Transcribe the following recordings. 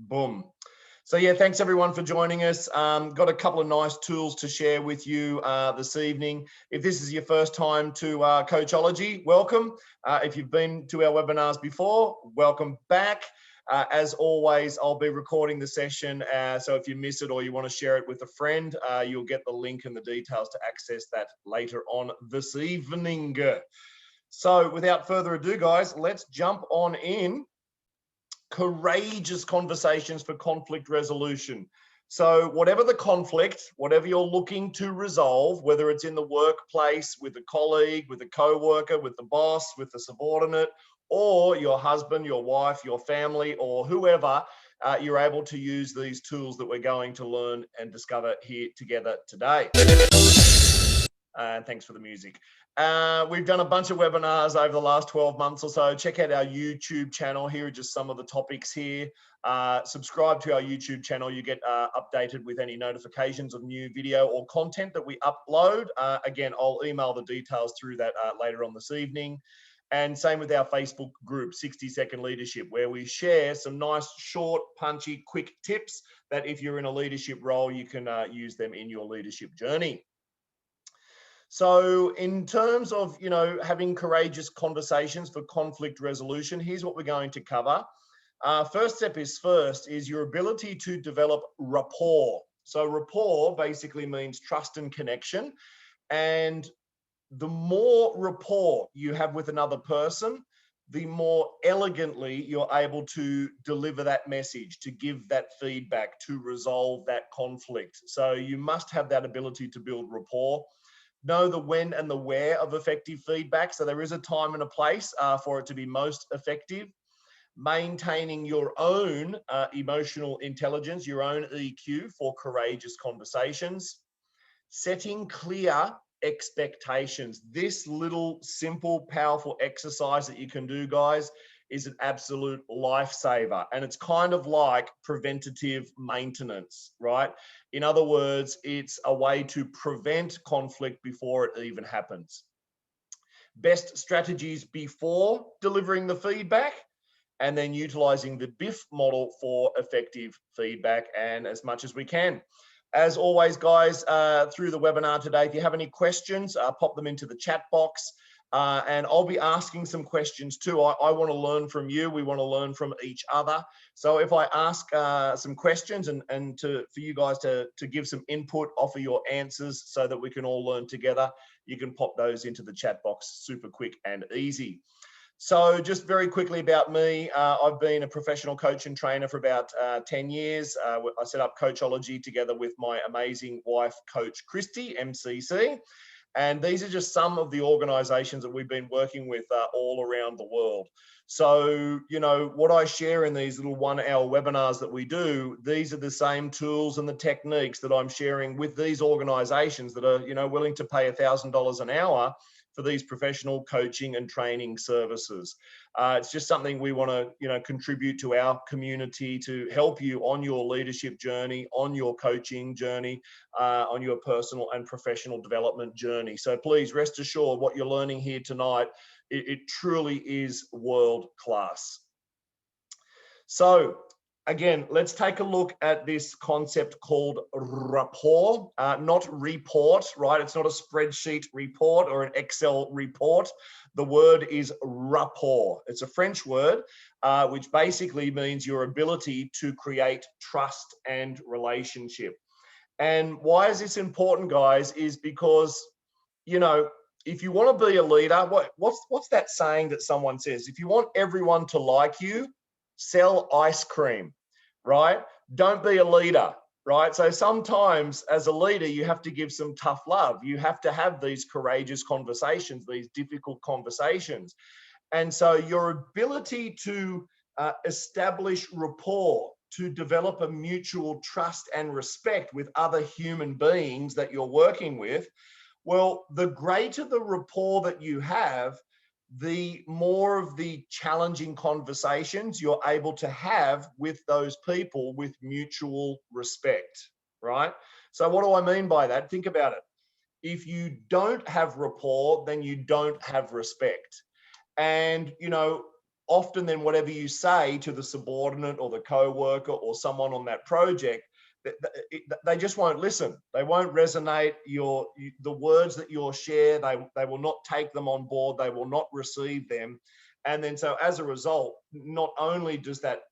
Boom. So yeah, thanks everyone for joining us. Got a couple of nice tools to share with you this evening. If this is your first time to Coachology, welcome. If you've been to our webinars before, welcome back. As always, I'll be recording the session. So if you miss it or you want to share it with a friend, you'll get the link and the details to access that later on this evening. So without further ado, guys, let's jump on in. Courageous conversations for conflict resolution. So whatever the conflict, whatever you're looking to resolve, whether it's in the workplace, with a colleague, with a co-worker, with the boss, with the subordinate, or your husband, your wife, your family, or whoever, you're able to use these tools that we're going to learn and discover here together today. And thanks for the music. We've done a bunch of webinars over the last 12 months or so. Check out our YouTube channel. Here are just some of the topics here. Subscribe to our YouTube channel. You get updated with any notifications of new video or content that we upload. Again, I'll email the details through that later on this evening. And same with our Facebook group, 60-Second Leadership, where we share some nice, short, punchy, quick tips that if you're in a leadership role, you can use them in your leadership journey. So in terms of, having courageous conversations for conflict resolution, here's what we're going to cover. First step is your ability to develop rapport. So rapport basically means trust and connection. And the more rapport you have with another person, the more elegantly you're able to deliver that message, to give that feedback, to resolve that conflict. So you must have that ability to build rapport. Know the when and the where of effective feedback. So there is a time and a place for it to be most effective. Maintaining your own emotional intelligence, your own EQ for courageous conversations. Setting clear expectations. This little simple, powerful exercise that you can do, guys, is an absolute lifesaver. And it's kind of like preventative maintenance, right? In other words, it's a way to prevent conflict before it even happens. Best strategies before delivering the feedback, and then utilizing the BIF model for effective feedback, and as much as we can. As always, guys, through the webinar today, if you have any questions, pop them into the chat box. And I'll be asking some questions too. I want to learn from you. We want to learn from each other. So if I ask some questions and for you guys to give some input, offer your answers so that we can all learn together, you can pop those into the chat box super quick and easy. So just very quickly about me, I've been a professional coach and trainer for about 10 years. I set up Coachology together with my amazing wife, Coach Christy, MCC. And these are just some of the organizations that we've been working with all around the world. So, what I share in these little 1-hour webinars that we do, these are the same tools and the techniques that I'm sharing with these organizations that are, willing to pay $1,000 an hour for these professional coaching and training services. It's just something we want to, contribute to our community to help you on your leadership journey, on your coaching journey, on your personal and professional development journey. So please rest assured what you're learning here tonight, it truly is world class. So again, let's take a look at this concept called rapport, not report, right? It's not a spreadsheet report or an Excel report. The word is rapport. It's a French word, which basically means your ability to create trust and relationship. And why is this important, guys, is because, if you want to be a leader, what's that saying that someone says? If you want everyone to like you, sell ice cream, right? Don't be a leader, right? So sometimes as a leader, you have to give some tough love. You have to have these courageous conversations, these difficult conversations. And so your ability to establish rapport, to develop a mutual trust and respect with other human beings that you're working with, well, the greater the rapport that you have, the more of the challenging conversations you're able to have with those people with mutual respect, right? So what do I mean by that? Think about it. If you don't have rapport, then you don't have respect. And, often then whatever you say to the subordinate or the co-worker or someone on that project, they just won't listen. They won't resonate. The words that you'll share, they will not take them on board. They will not receive them. And then so as a result, not only does that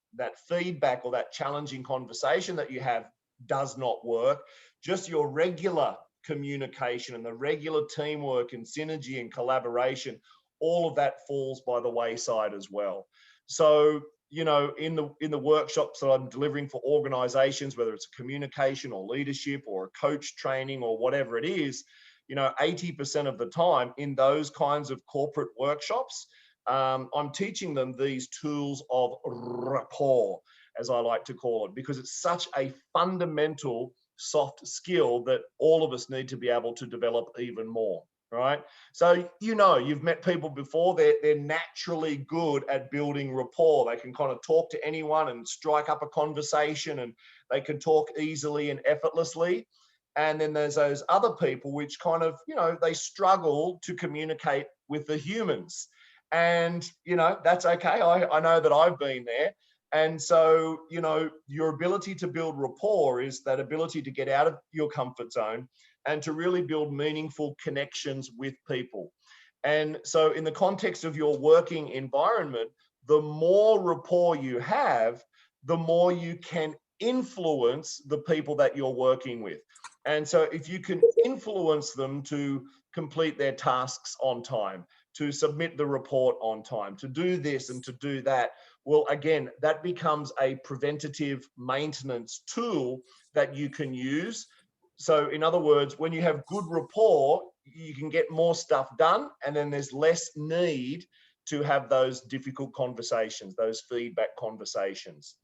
feedback or that challenging conversation that you have does not work, just your regular communication and the regular teamwork and synergy and collaboration, all of that falls by the wayside as well. So, you know, in the workshops that I'm delivering for organizations, whether it's communication or leadership or a coach training or whatever it is, you know, 80% of the time in those kinds of corporate workshops, I'm teaching them these tools of rapport, as I like to call it, because it's such a fundamental soft skill that all of us need to be able to develop even more. Right. So, you know, you've met people before, they're naturally good at building rapport. They can kind of talk to anyone and strike up a conversation, and they can talk easily and effortlessly. And then there's those other people which kind of, you know, they struggle to communicate with the humans. And, you know, that's okay. I know that I've been there. And so, you know, your ability to build rapport is that ability to get out of your comfort zone and to really build meaningful connections with people. And so in the context of your working environment, the more rapport you have, the more you can influence the people that you're working with. And so if you can influence them to complete their tasks on time, to submit the report on time, to do this and to do that, well, again, that becomes a preventative maintenance tool that you can use. So in other words, when you have good rapport, you can get more stuff done, and then there's less need to have those difficult conversations, those feedback conversations.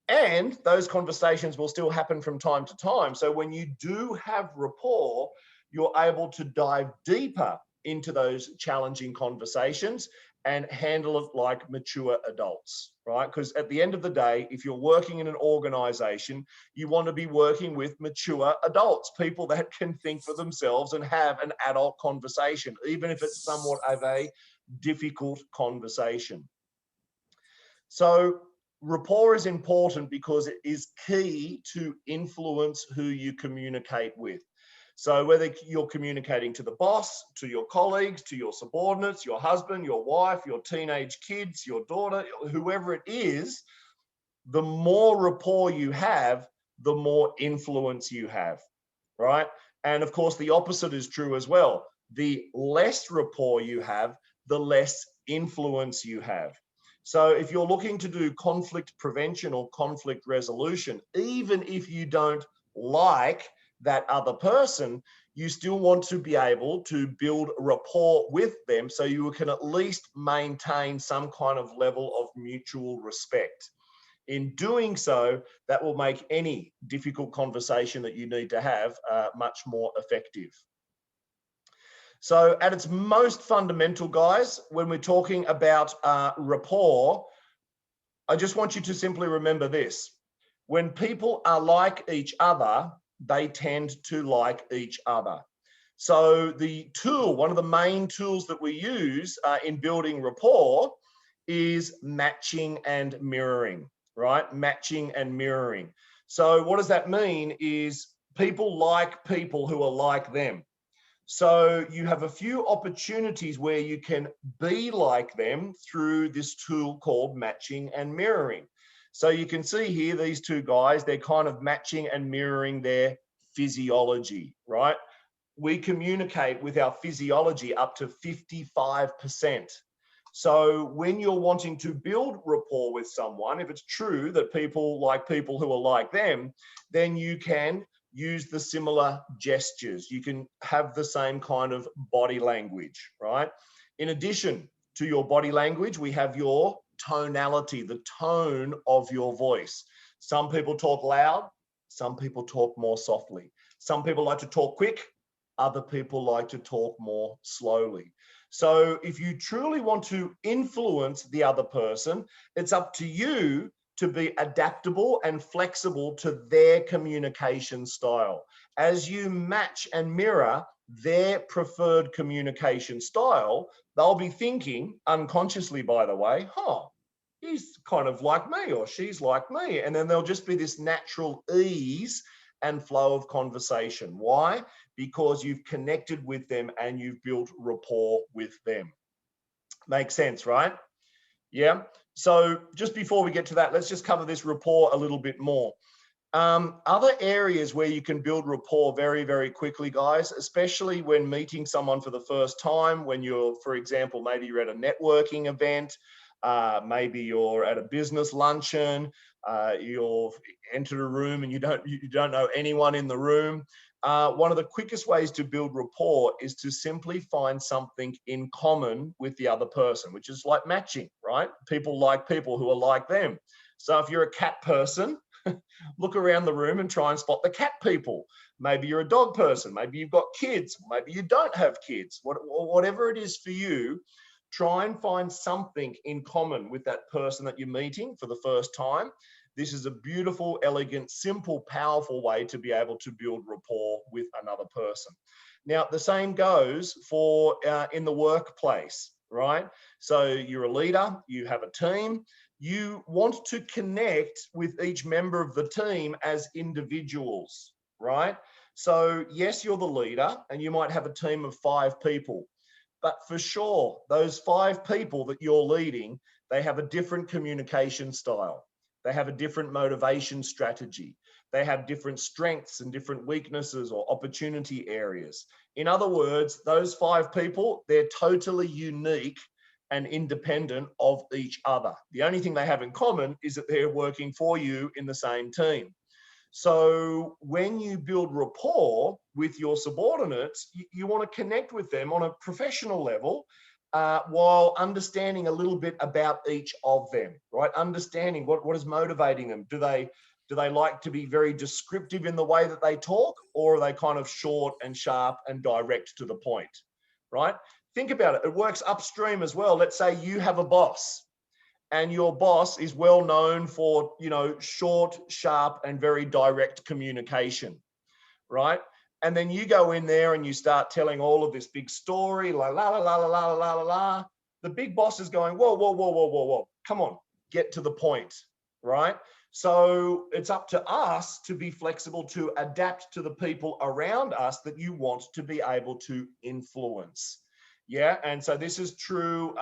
And those conversations will still happen from time to time. So when you do have rapport, you're able to dive deeper into those challenging conversations and handle it like mature adults, right? Because at the end of the day, if you're working in an organization, you want to be working with mature adults, people that can think for themselves and have an adult conversation, even if it's somewhat of a difficult conversation. So rapport is important because it is key to influence who you communicate with. So whether you're communicating to the boss, to your colleagues, to your subordinates, your husband, your wife, your teenage kids, your daughter, whoever it is, the more rapport you have, the more influence you have, right? And of course, the opposite is true as well. The less rapport you have, the less influence you have. So if you're looking to do conflict prevention or conflict resolution, even if you don't like that other person, you still want to be able to build rapport with them so you can at least maintain some kind of level of mutual respect. In doing so, that will make any difficult conversation that you need to have much more effective. So at its most fundamental, guys, when we're talking about rapport, I just want you to simply remember this. When people are like each other, they tend to like each other. So the tool, one of the main tools that we use in building rapport is matching and mirroring, right? Matching and mirroring. So what does that mean is people like people who are like them. So you have a few opportunities where you can be like them through this tool called matching and mirroring. So you can see here, these two guys, they're kind of matching and mirroring their physiology, right? We communicate with our physiology up to 55%. So when you're wanting to build rapport with someone, if it's true that people like people who are like them, then you can use the similar gestures. You can have the same kind of body language, right? In addition to your body language, we have your tonality, the tone of your voice. Some people talk loud, some people talk more softly. Some people like to talk quick, other people like to talk more slowly. So if you truly want to influence the other person, it's up to you to be adaptable and flexible to their communication style. As you match and mirror their preferred communication style, they'll be thinking unconsciously, by the way, huh, he's kind of like me or she's like me. And then there'll just be this natural ease and flow of conversation. Why? Because you've connected with them and you've built rapport with them. Makes sense, right? Yeah. So just before we get to that, let's just cover this rapport a little bit more. Other areas where you can build rapport very, very quickly, guys, especially when meeting someone for the first time, when you're, for example, maybe you're at a networking event, maybe you're at a business luncheon, you've entered a room and you don't know anyone in the room. One of the quickest ways to build rapport is to simply find something in common with the other person, which is like matching, right? People like people who are like them. So if you're a cat person, look around the room and try and spot the cat people. Maybe you're a dog person. Maybe you've got kids. Maybe you don't have kids. Whatever it is for you, try and find something in common with that person that you're meeting for the first time. This is a beautiful, elegant, simple, powerful way to be able to build rapport with another person. Now, the same goes for in the workplace, right? So you're a leader, you have a team. You want to connect with each member of the team as individuals, right? So yes, you're the leader and you might have a team of 5 people, but for sure, those 5 people that you're leading, they have a different communication style. They have a different motivation strategy. They have different strengths and different weaknesses or opportunity areas. In other words, those 5 people, they're totally unique and independent of each other. The only thing they have in common is that they're working for you in the same team. So when you build rapport with your subordinates, you want to connect with them on a professional level while understanding a little bit about each of them, right? Understanding what is motivating them. Do they like to be very descriptive in the way that they talk, or are they kind of short and sharp and direct to the point, right? Think about it. It works upstream as well. Let's say you have a boss and your boss is well known for, short, sharp, and very direct communication, right? And then you go in there and you start telling all of this big story, la, la, la, la, la, la, la, la, la. The big boss is going, whoa, whoa, whoa, whoa, whoa, whoa. Come on, get to the point, right? So it's up to us to be flexible to adapt to the people around us that you want to be able to influence. Yeah, and so this is true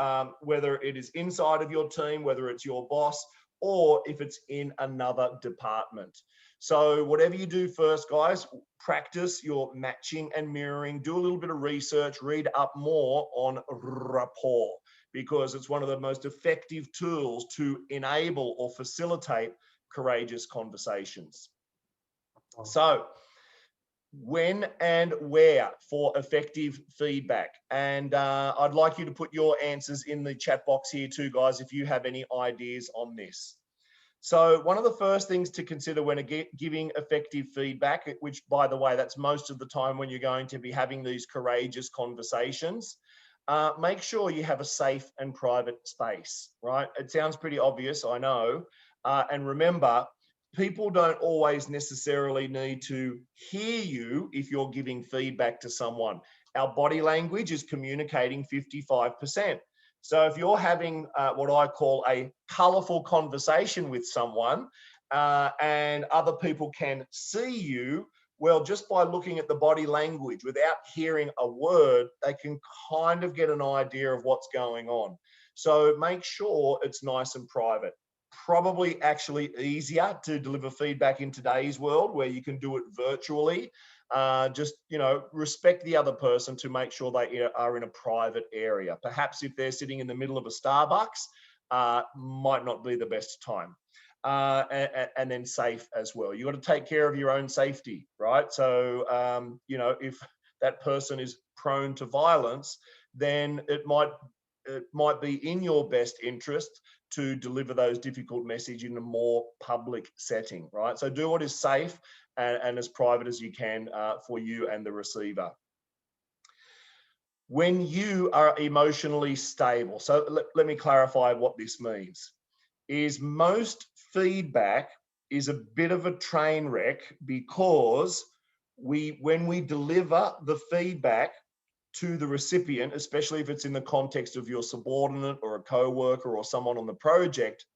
whether it is inside of your team, whether it's your boss, or if it's in another department. So whatever you do first, guys, practice your matching and mirroring, do a little bit of research, read up more on rapport, because it's one of the most effective tools to enable or facilitate courageous conversations. So when and where for effective feedback. And I'd like you to put your answers in the chat box here too, guys, if you have any ideas on this. So one of the first things to consider when giving effective feedback, which by the way, that's most of the time when you're going to be having these courageous conversations, make sure you have a safe and private space, right? It sounds pretty obvious, I know. And remember, people don't always necessarily need to hear you if you're giving feedback to someone. Our body language is communicating 55%. So if you're having what I call a colorful conversation with someone and other people can see you, well, just by looking at the body language without hearing a word, they can kind of get an idea of what's going on. So make sure it's nice and private. Probably actually easier to deliver feedback in today's world where you can do it virtually. Just, respect the other person to make sure they are in a private area. Perhaps if they're sitting in the middle of a Starbucks, might not be the best time. And then safe as well. You got to take care of your own safety, right? So, if that person is prone to violence, then it might be in your best interest to deliver those difficult messages in a more public setting, right? So do what is safe and as private as you can for you and the receiver. When you are emotionally stable, so let me clarify what this means, is most feedback is a bit of a train wreck because when we deliver the feedback, to the recipient, especially if it's in the context of your subordinate or a co-worker or someone on the project,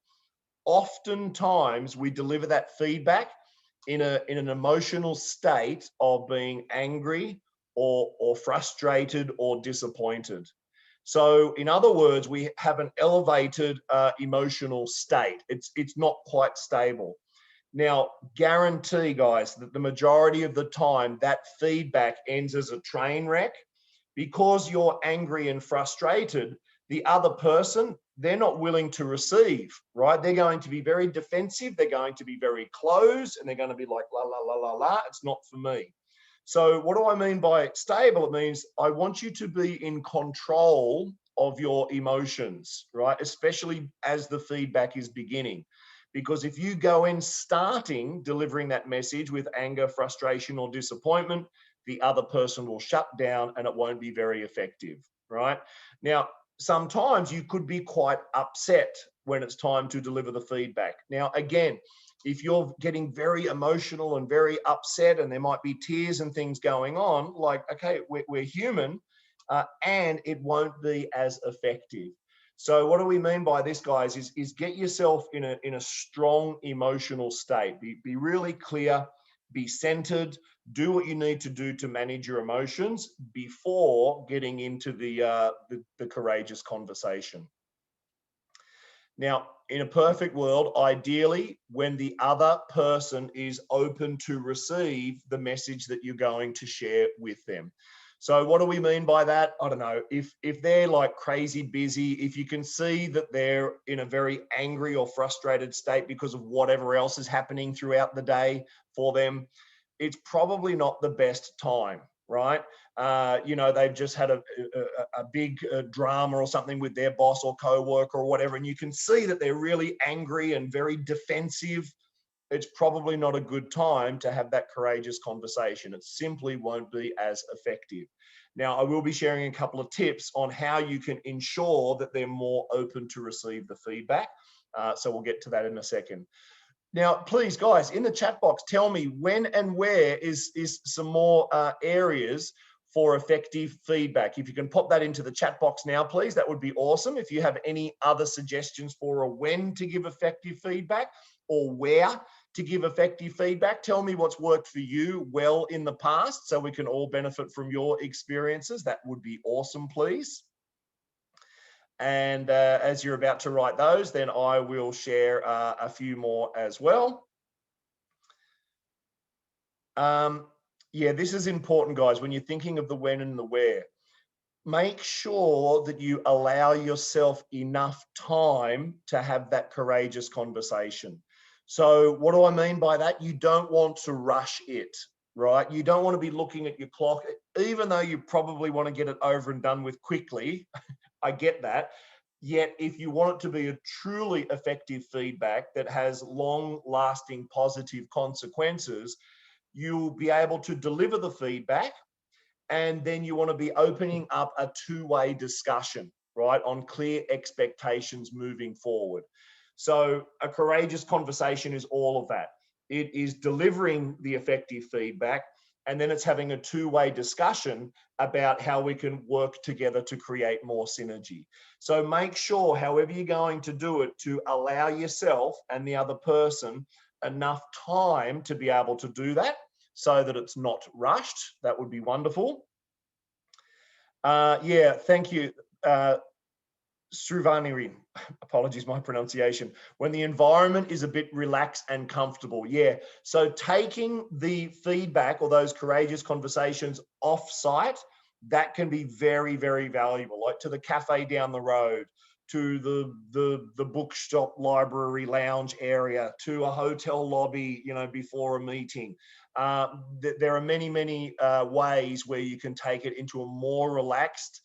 oftentimes we deliver that feedback in an emotional state of being angry or frustrated or disappointed. So in other words, we have an elevated emotional state. It's not quite stable. Now, guarantee, guys, that the majority of the time that feedback ends as a train wreck. Because you're angry and frustrated, the other person, they're not willing to receive, right? They're going to be very defensive. They're going to be very closed, and they're going to be like, la, la, la, la, la, it's not for me. So what do I mean by stable? It means I want you to be in control of your emotions, right? Especially as the feedback is beginning. Because if you go in starting delivering that message with anger, frustration, or disappointment, the other person will shut down and it won't be very effective, right? Now, sometimes you could be quite upset when it's time to deliver the feedback. Now, again, if you're getting very emotional and very upset and there might be tears and things going on, like, okay, we're human, and it won't be as effective. So what do we mean by this, guys, is get yourself in a strong emotional state. Be really clear, be centered, do what you need to do to manage your emotions before getting into the courageous conversation. Now, in a perfect world, ideally, when the other person is open to receive the message that you're going to share with them. So what do we mean by that? I don't know. If they're like crazy busy, if you can see that they're in a very angry or frustrated state because of whatever else is happening throughout the day for them, it's probably not the best time, right? You know, they've just had a big drama or something with their boss or co-worker or whatever, and you can see that they're really angry and very defensive. It's probably not a good time to have that courageous conversation. It simply won't be as effective. Now, I will be sharing a couple of tips on how you can ensure that they're more open to receive the feedback. So we'll get to that in a second. Now, please, guys, in the chat box, tell me when and where is some more areas for effective feedback. If you can pop that into the chat box now, please, that would be awesome. If you have any other suggestions for a when to give effective feedback or where to give effective feedback, tell me what's worked for you well in the past so we can all benefit from your experiences. That would be awesome, please. And as you're about to write those, then I will share a few more as well. Yeah, this is important, guys, when you're thinking of the when and the where. Make sure that you allow yourself enough time to have that courageous conversation. So what do I mean by that? You don't want to rush it, right? You don't want to be looking at your clock, even though you probably want to get it over and done with quickly. I get that. Yet, if you want it to be a truly effective feedback that has long-lasting positive consequences, you'll be able to deliver the feedback, and then you want to be opening up a two-way discussion, right, on clear expectations moving forward. So a courageous conversation is all of that. It is delivering the effective feedback, and then it's having a two-way discussion about how we can work together to create more synergy. So make sure, however you're going to do it, to allow yourself and the other person enough time to be able to do that so that it's not rushed. That would be wonderful. Yeah, thank you. Sruvanirin, apologies my pronunciation, when the environment is a bit relaxed and comfortable. Yeah, so taking the feedback or those courageous conversations off site, that can be very, very valuable, like to the cafe down the road, to the bookshop, library, lounge area, to a hotel lobby, you know, before a meeting. There are many, many ways where you can take it into a more relaxed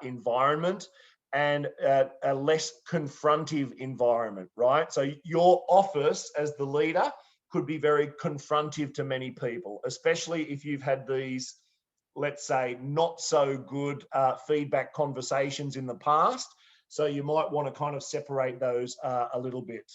environment and a less confrontive environment, right? So your office as the leader could be very confrontive to many people, especially if you've had these, let's say, not so good feedback conversations in the past. So you might want to kind of separate those a little bit.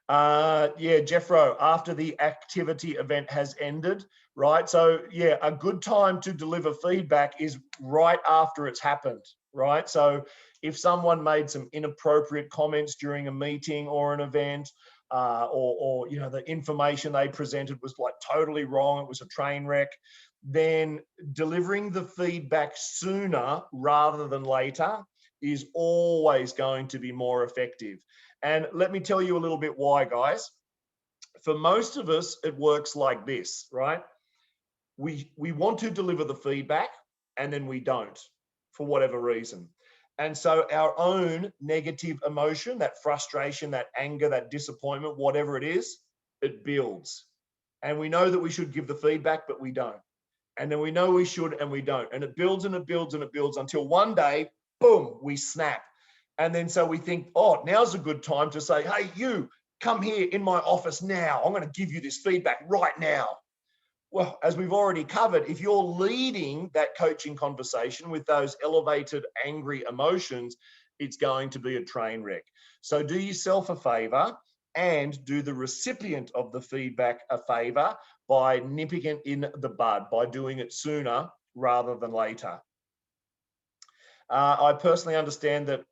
Yeah, Jeffro, after the activity event has ended, right? So yeah, a good time to deliver feedback is right after it's happened, right? So if someone made some inappropriate comments during a meeting or an event, or you know, the information they presented was like totally wrong, it was a train wreck, then delivering the feedback sooner rather than later is always going to be more effective. And let me tell you a little bit why, guys. For most of us, it works like this, right? We want to deliver the feedback and then we don't for whatever reason. And so our own negative emotion, that frustration, that anger, that disappointment, whatever it is, it builds. And we know that we should give the feedback, but we don't. And then we know we should and we don't. And it builds and it builds and it builds until one day, boom, we snap. And then so we think, oh, now's a good time to say, hey, you come here in my office now. I'm going to give you this feedback right now. Well, as we've already covered, if you're leading that coaching conversation with those elevated, angry emotions, it's going to be a train wreck. So do yourself a favor and do the recipient of the feedback a favor by nipping it in the bud, by doing it sooner rather than later. I personally understand that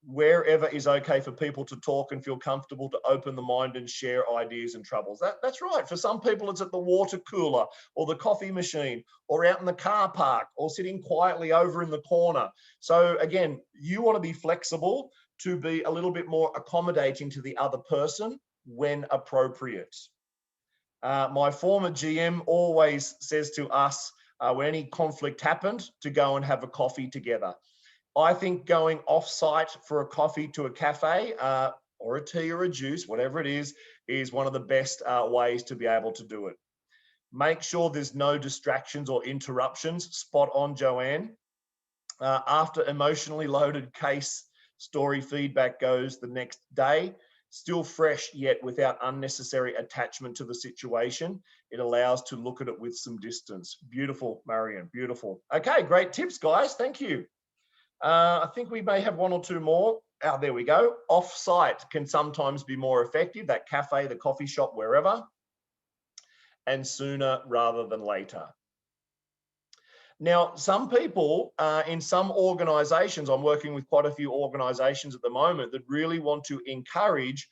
wherever is okay for people to talk and feel comfortable to open the mind and share ideas and troubles. That's right. For some people, it's at the water cooler or the coffee machine or out in the car park or sitting quietly over in the corner. So again, you want to be flexible to be a little bit more accommodating to the other person when appropriate. My former GM always says to us when any conflict happened to go and have a coffee together. I think going off-site for a coffee to a cafe or a tea or a juice, whatever it is one of the best ways to be able to do it. Make sure there's no distractions or interruptions. Spot on, Joanne. After emotionally loaded case story feedback goes the next day, still fresh yet without unnecessary attachment to the situation. It allows to look at it with some distance. Beautiful, Marion, beautiful. Okay, great tips, guys. Thank you. I think we may have one or two more. Oh, there we go. Off-site can sometimes be more effective, that cafe, the coffee shop, wherever, and sooner rather than later. Now, some people in some organizations, I'm working with quite a few organizations at the moment that really want to encourage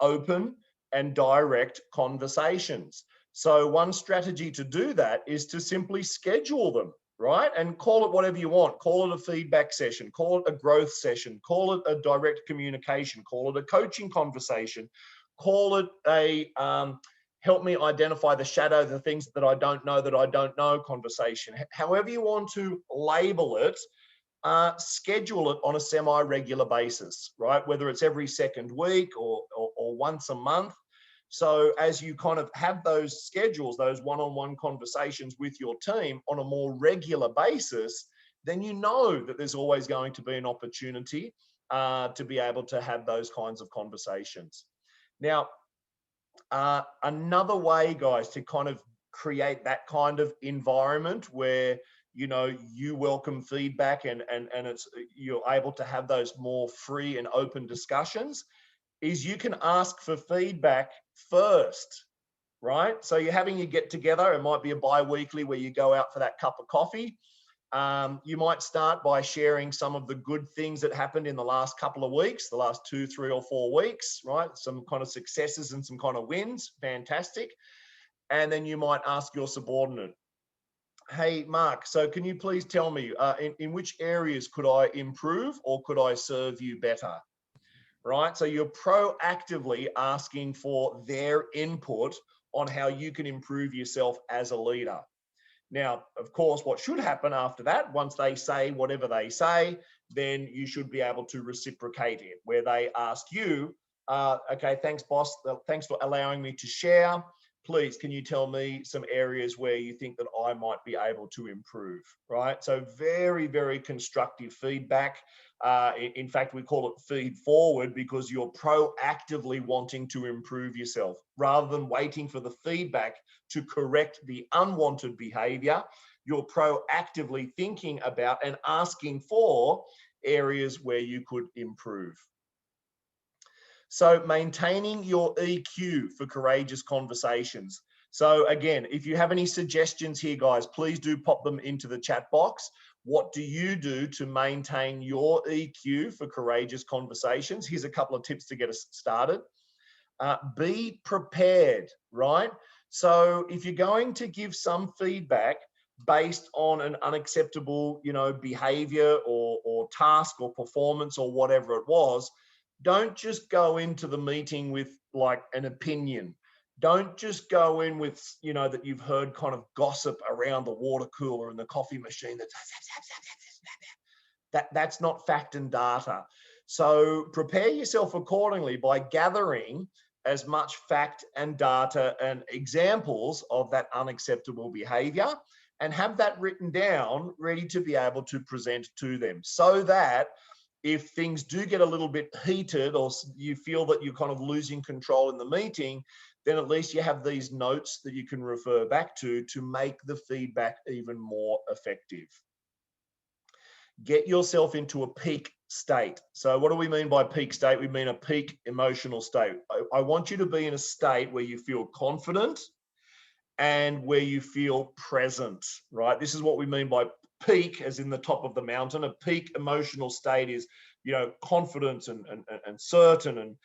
open and direct conversations. So one strategy to do that is to simply schedule them, right? And call it whatever you want. Call it a feedback session, call it a growth session, call it a direct communication, call it a coaching conversation, call it a help me identify the shadow, the things that I don't know conversation. However you want to label it, schedule it on a semi-regular basis, right? Whether it's every second week or once a month. So as you kind of have those schedules, those one-on-one conversations with your team on a more regular basis, then you know that there's always going to be an opportunity to be able to have those kinds of conversations. Now, another way, guys, to kind of create that kind of environment where you welcome feedback and it's you're able to have those more free and open discussions is you can ask for feedback first, right? So you're having your get together. It might be a bi-weekly where you go out for that cup of coffee. You might start by sharing some of the good things that happened in the last couple of weeks, the last 2, 3, or 4 weeks, right? Some kind of successes and some kind of wins. Fantastic. And then you might ask your subordinate, hey, Mark, so can you please tell me in which areas could I improve or could I serve you better? Right? So you're proactively asking for their input on how you can improve yourself as a leader. Now, of course, what should happen after that, once they say whatever they say, then you should be able to reciprocate it, where they ask you, okay, thanks, boss. Thanks for allowing me to share. Please, can you tell me some areas where you think that I might be able to improve, right? So very, very constructive feedback. In fact, we call it feed forward because you're proactively wanting to improve yourself rather than waiting for the feedback to correct the unwanted behavior. You're proactively thinking about and asking for areas where you could improve. So maintaining your EQ for courageous conversations. So again, if you have any suggestions here, guys, please do pop them into the chat box. What do you do to maintain your EQ for courageous conversations? Here's a couple of tips to get us started. Be prepared, right? So if you're going to give some feedback based on an unacceptable, behavior or task or performance or whatever it was, don't just go into the meeting with like an opinion. Don't just go in with, that you've heard kind of gossip around the water cooler and the coffee machine. That's not fact and data. So prepare yourself accordingly by gathering as much fact and data and examples of that unacceptable behavior, and have that written down, ready to be able to present to them, so that if things do get a little bit heated or you feel that you're kind of losing control in the meeting, then at least you have these notes that you can refer back to make the feedback even more effective. Get yourself into a peak state. So what do we mean by peak state? We mean a peak emotional state. I want you to be in a state where you feel confident and where you feel present, right? This is what we mean by peak, as in the top of the mountain. A peak emotional state is, confidence and certain and,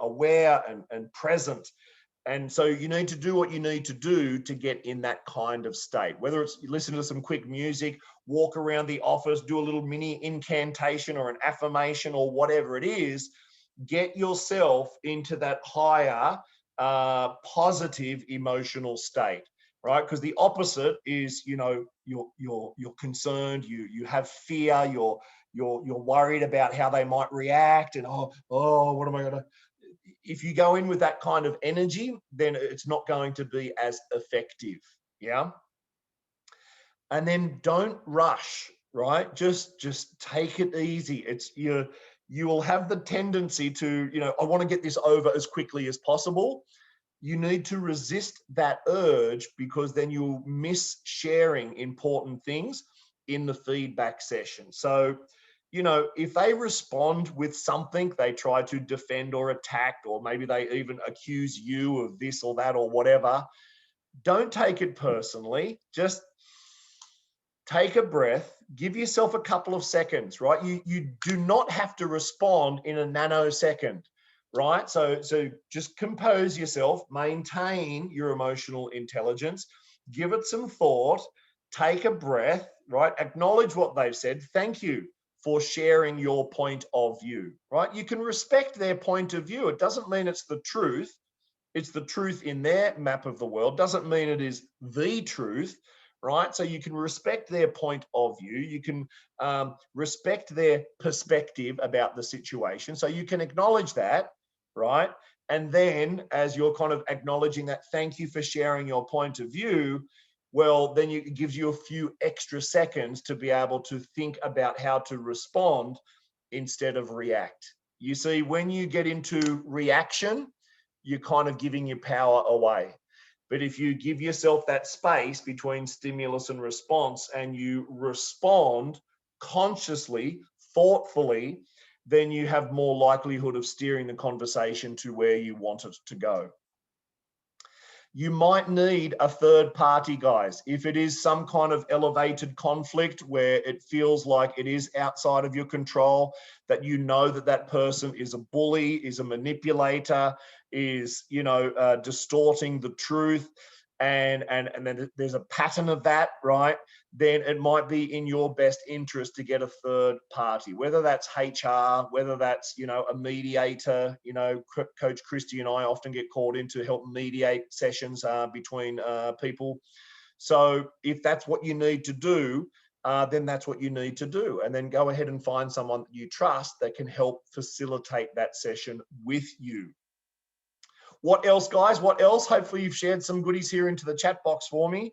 aware and present. And so you need to do what you need to do to get in that kind of state, whether it's listen to some quick music, walk around the office, do a little mini incantation or an affirmation or whatever it is. Get yourself into that higher positive emotional state, right? Because the opposite is, you're concerned, you have fear, you're worried about how they might react, and oh, what am I gonna? If you go in with that kind of energy, then it's not going to be as effective. Yeah. And then don't rush, right? Just take it easy. You will have the tendency to, I want to get this over as quickly as possible. You need to resist that urge, because then you'll miss sharing important things in the feedback session. So, if they respond with something, they try to defend or attack, or maybe they even accuse you of this or that or whatever, don't take it personally. Just take a breath, give yourself a couple of seconds, right? You do not have to respond in a nanosecond, right? So just compose yourself, maintain your emotional intelligence, give it some thought, take a breath, right? Acknowledge what they've said. Thank you for sharing your point of view, right? You can respect their point of view. It doesn't mean it's the truth. It's the truth in their map of the world. Doesn't mean it is the truth, right? So you can respect their point of view. You can respect their perspective about the situation. So you can acknowledge that, right? And then as you're kind of acknowledging that, thank you for sharing your point of view, well, then it gives you a few extra seconds to be able to think about how to respond instead of react. You see, when you get into reaction, you're kind of giving your power away. But if you give yourself that space between stimulus and response, and you respond consciously, thoughtfully, then you have more likelihood of steering the conversation to where you want it to go. You might need a third party, guys. If it is some kind of elevated conflict where it feels like it is outside of your control, that that person is a bully, is a manipulator, is distorting the truth, and then there's a pattern of that, right? Then it might be in your best interest to get a third party, whether that's HR, whether that's a mediator. Coach Christy and I often get called in to help mediate sessions between people. So if that's what you need to do, then that's what you need to do, and then go ahead and find someone that you trust that can help facilitate that session with you. What else, guys? What else? Hopefully you've shared some goodies here into the chat box for me.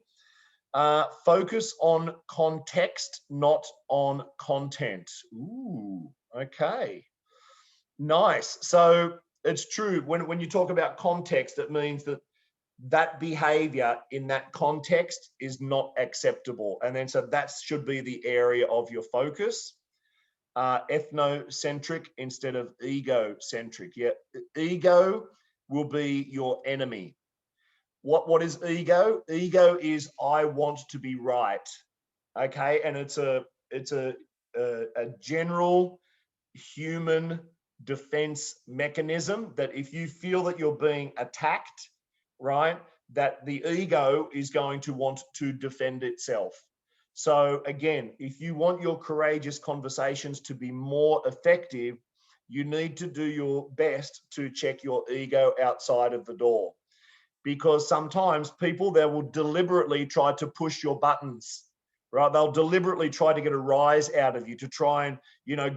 Focus on context, not on content. Ooh, okay. Nice. So it's true. When you talk about context, it means that behavior in that context is not acceptable. And then so that should be the area of your focus. ethnocentric instead of egocentric. Yeah, ego will be your enemy. What is ego? Ego is I want to be right. Okay, and it's a general human defense mechanism that if you feel that you're being attacked, right, that the ego is going to want to defend itself. So again, if you want your courageous conversations to be more effective, you need to do your best to check your ego outside of the door, because sometimes people, they will deliberately try to push your buttons, right? They'll deliberately try to get a rise out of you, to try and,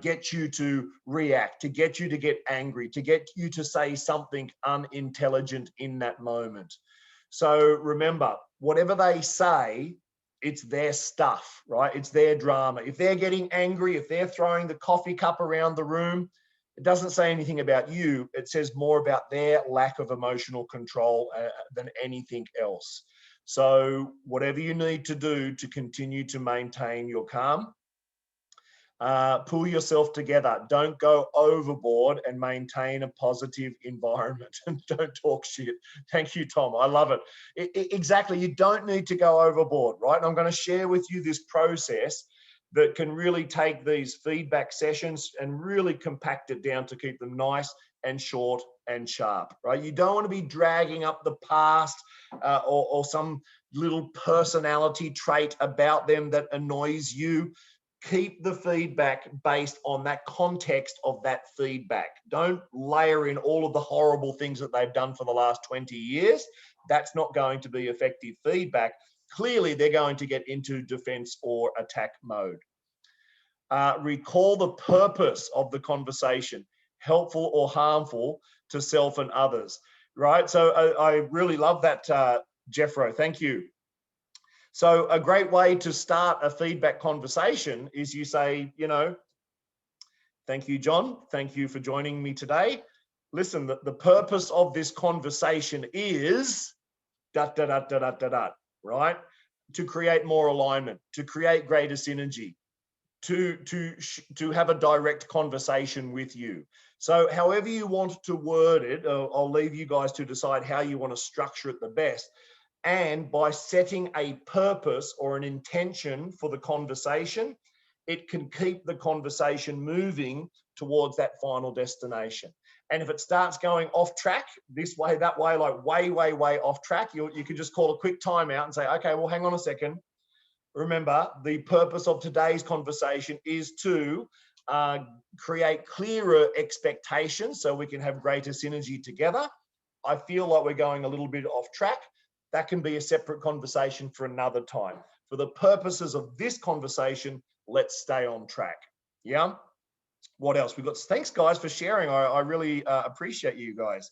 get you to react, to get you to get angry, to get you to say something unintelligent in that moment. So remember, whatever they say, it's their stuff, right? It's their drama. If they're getting angry, if they're throwing the coffee cup around the room, it doesn't say anything about you. It says more about their lack of emotional control than anything else. So whatever you need to do to continue to maintain your calm, pull yourself together. Don't go overboard and maintain a positive environment. And don't talk shit. Thank you, Tom. I love it. Exactly. You don't need to go overboard, right? And I'm going to share with you this process that can really take these feedback sessions and really compact it down to keep them nice and short and sharp, right? You don't want to be dragging up the past or some little personality trait about them that annoys you. Keep the feedback based on that context of that feedback. Don't layer in all of the horrible things that they've done for the last 20 years. That's not going to be effective feedback. Clearly, they're going to get into defense or attack mode. Recall the purpose of the conversation, helpful or harmful to self and others, right? So I really love that, Jeffro. Thank you. So a great way to start a feedback conversation is you say, thank you, John. Thank you for joining me today. Listen, the purpose of this conversation is ... right? To create more alignment, to create greater synergy, to have a direct conversation with you. So however you want to word it, I'll leave you guys to decide how you want to structure it the best. And by setting a purpose or an intention for the conversation, it can keep the conversation moving towards that final destination. And if it starts going off track, this way, that way, like way, way, way off track, you can just call a quick timeout and say, okay, well, hang on a second. Remember, the purpose of today's conversation is to create clearer expectations so we can have greater synergy together. I feel like we're going a little bit off track. That can be a separate conversation for another time. For the purposes of this conversation, let's stay on track. Yeah? What else? We've got, thanks guys for sharing. I really appreciate you guys.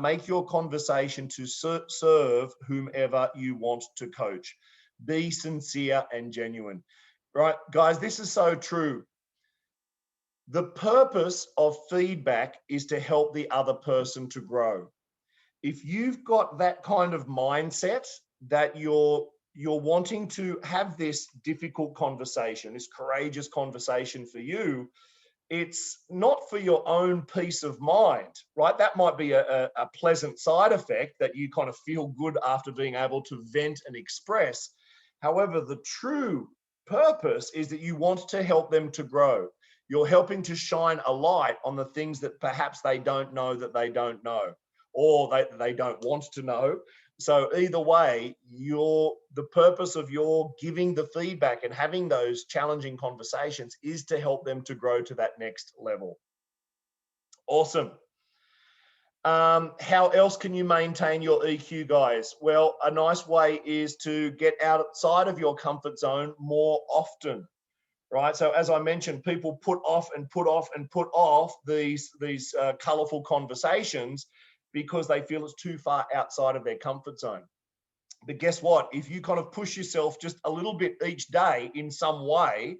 Make your conversation to serve whomever you want to coach. Be sincere and genuine. Right, guys, this is so true. The purpose of feedback is to help the other person to grow. If you've got that kind of mindset that you're wanting to have this difficult conversation, this courageous conversation for you, it's not for your own peace of mind, right? That might be a pleasant side effect that you kind of feel good after being able to vent and express. However, the true purpose is that you want to help them to grow. You're helping to shine a light on the things that perhaps they don't know that they don't know, or they don't want to know. So either way, the purpose of your giving the feedback and having those challenging conversations is to help them to grow to that next level. Awesome. How else can you maintain your EQ, guys? Well, a nice way is to get outside of your comfort zone more often, right? So as I mentioned, people put off and put off and put off these colorful conversations because they feel it's too far outside of their comfort zone. But guess what? If you kind of push yourself just a little bit each day in some way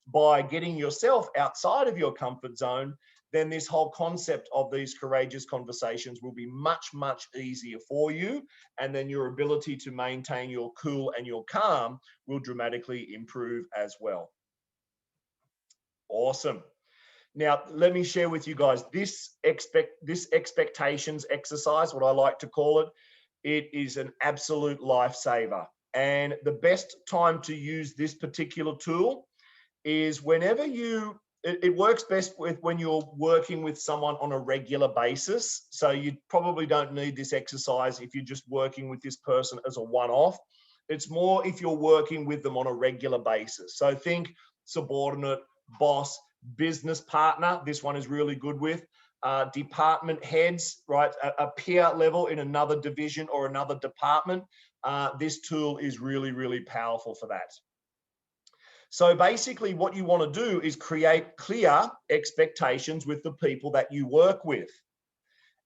by getting yourself outside of your comfort zone, then this whole concept of these courageous conversations will be much, much easier for you. And then your ability to maintain your cool and your calm will dramatically improve as well. Awesome. Now, let me share with you guys this expectations exercise, what I like to call it. It is an absolute lifesaver. And the best time to use this particular tool is whenever it works best with when you're working with someone on a regular basis. So you probably don't need this exercise if you're just working with this person as a one-off. It's more if you're working with them on a regular basis. So think subordinate, boss, business partner. This one is really good with department heads, right? A peer level in another division or another department. This tool is really, really powerful for that. So basically what you want to do is create clear expectations with the people that you work with.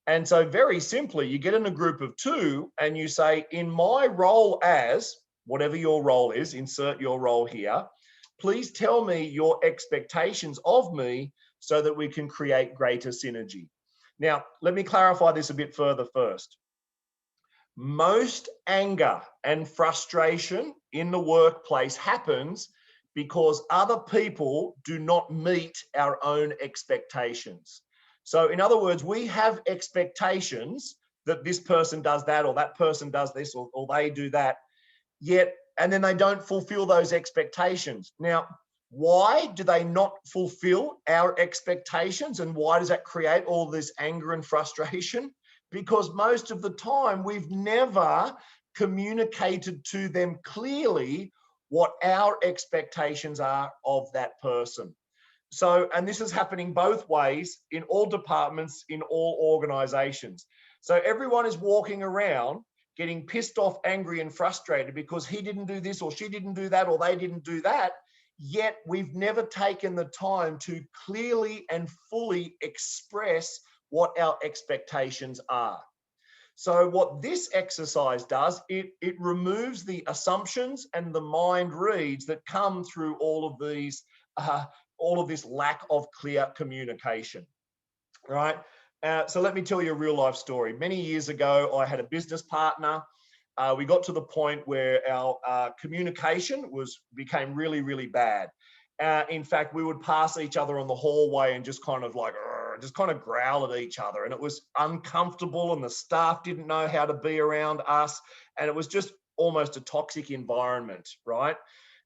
And so very simply, you get in a group of two and you say, in my role as, whatever your role is, insert your role here, please tell me your expectations of me so that we can create greater synergy. Now, let me clarify this a bit further first. Most anger and frustration in the workplace happens because other people do not meet our own expectations. So in other words, we have expectations that this person does that, or that person does this, or they do that, yet, and then they don't fulfill those expectations. Now, why do they not fulfill our expectations, and why does that create all this anger and frustration? Because most of the time we've never communicated to them clearly what our expectations are of that person. So, and this is happening both ways in all departments, in all organizations. So everyone is walking around getting pissed off, angry, and frustrated because he didn't do this, or she didn't do that, or they didn't do that. Yet we've never taken the time to clearly and fully express what our expectations are. So what this exercise does, it removes the assumptions and the mind reads that come through all of this lack of clear communication, right? So let me tell you a real life story. Many years ago, I had a business partner. We got to the point where our communication became really, really bad. In fact, we would pass each other on the hallway and just kind of growl at each other. And it was uncomfortable, and the staff didn't know how to be around us. And it was just almost a toxic environment, right?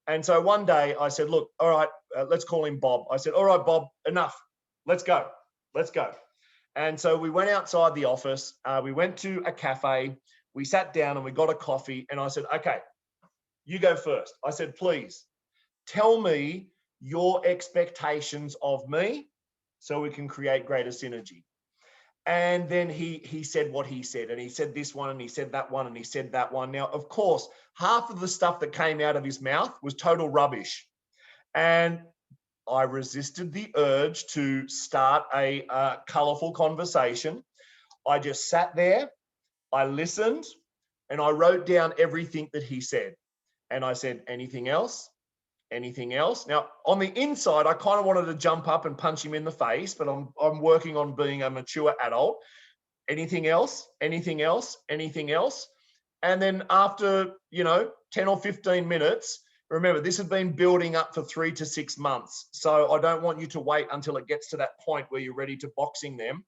And so one day I said, look, all right, let's call him Bob. I said, all right, Bob, enough. Let's go. And so we went outside the office. We went to a cafe. We sat down and we got a coffee. And I said, okay, you go first. I said, please tell me your expectations of me so we can create greater synergy. And then he said what he said, and he said this one, and he said that one, and he said that one. Now, of course, half of the stuff that came out of his mouth was total rubbish. And I resisted the urge to start a colorful conversation. I just sat there, I listened, and I wrote down everything that he said. And I said, anything else? Anything else? Now, on the inside, I kind of wanted to jump up and punch him in the face, but I'm working on being a mature adult. Anything else? Anything else? Anything else? And then after, 10 or 15 minutes, remember, this had been building up for 3 to 6 months. So I don't want you to wait until it gets to that point where you're ready to boxing them.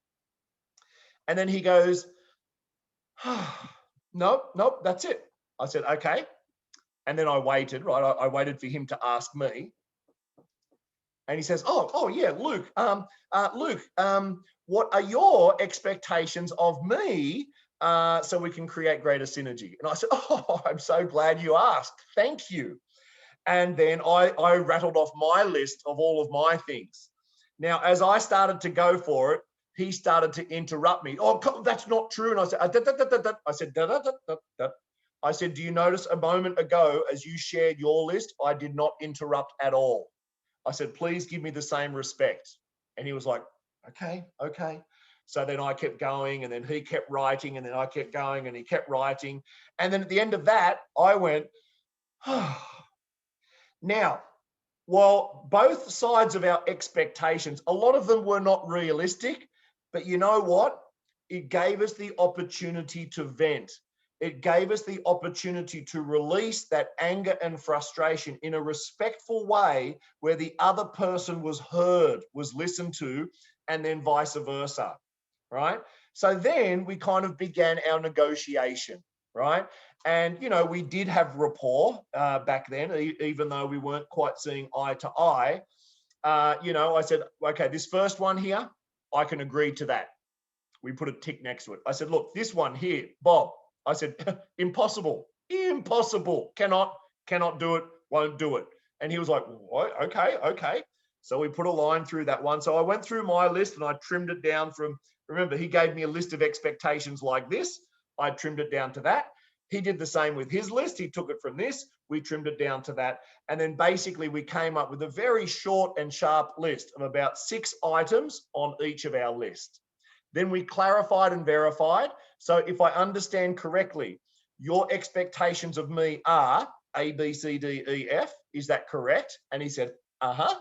And then he goes, nope, that's it. I said, okay. And then I waited, right? I waited for him to ask me. And he says, oh yeah, Luke, what are your expectations of me so we can create greater synergy? And I said, oh, I'm so glad you asked. Thank you. And then I rattled off my list of all of my things. Now, as I started to go for it, he started to interrupt me. Oh, that's not true. And I said, do you notice a moment ago as you shared your list, I did not interrupt at all. I said, please give me the same respect. And he was like, okay. So then I kept going, and then he kept writing, and then I kept going, and he kept writing. And then at the end of that, I went, Now, while both sides of our expectations, a lot of them were not realistic, but you know what? It gave us the opportunity to vent. It gave us the opportunity to release that anger and frustration in a respectful way where the other person was heard, was listened to, and then vice versa, right? So then we kind of began our negotiation, right? And, you know, we did have rapport back then, even though we weren't quite seeing eye to eye. You know, I said, okay, this first one here, I can agree to that. We put a tick next to it. I said, look, this one here, Bob, I said, impossible, impossible, cannot do it, won't do it. And he was like, what? Okay. So we put a line through that one. So I went through my list and I trimmed it down from, remember, he gave me a list of expectations like this. I trimmed it down to that. He did the same with his list. He took it from this. We trimmed it down to that. And then basically we came up with a very short and sharp list of about 6 items on each of our lists. Then we clarified and verified. So if I understand correctly, your expectations of me are A, B, C, D, E, F. Is that correct? And he said, uh-huh.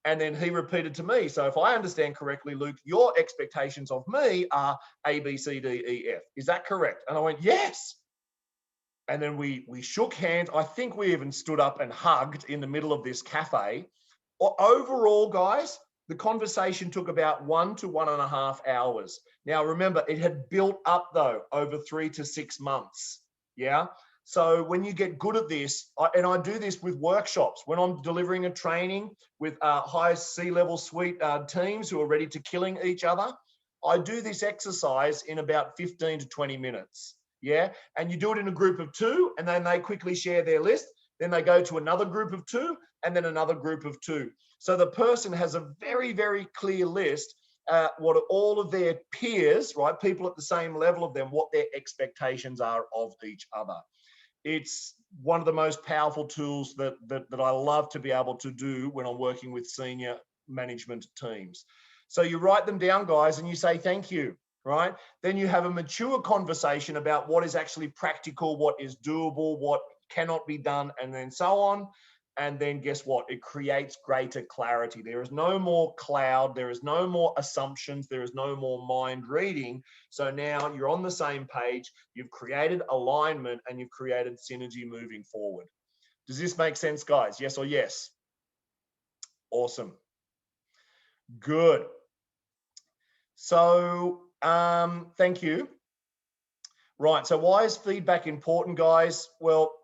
And then he repeated to me, so if I understand correctly, Luke, your expectations of me are A, B, C, D, E, F. Is that correct? And I went, yes. And then we shook hands. I think we even stood up and hugged in the middle of this cafe. Overall, guys, the conversation took about 1 to 1.5 hours. Now, remember, it had built up, though, over 3 to 6 months. Yeah. So when you get good at this, and I do this with workshops, when I'm delivering a training with high C-level suite teams who are ready to killing each other, I do this exercise in about 15 to 20 minutes. Yeah. And you do it in a group of 2, and then they quickly share their list. Then they go to another group of 2, and then another group of 2. So the person has a very, very clear list, what all of their peers, right, people at the same level of them, what their expectations are of each other. It's one of the most powerful tools that I love to be able to do when I'm working with senior management teams. So you write them down, guys, and you say thank you, right? Then you have a mature conversation about what is actually practical, what is doable, what cannot be done, and then so on. And then guess what? It creates greater clarity. There is no more cloud. There is no more assumptions. There is no more mind reading. So now you're on the same page. You've created alignment and you've created synergy moving forward. Does this make sense, guys? Yes or yes? Awesome. Good. So thank you. Right. So why is feedback important, guys? Well,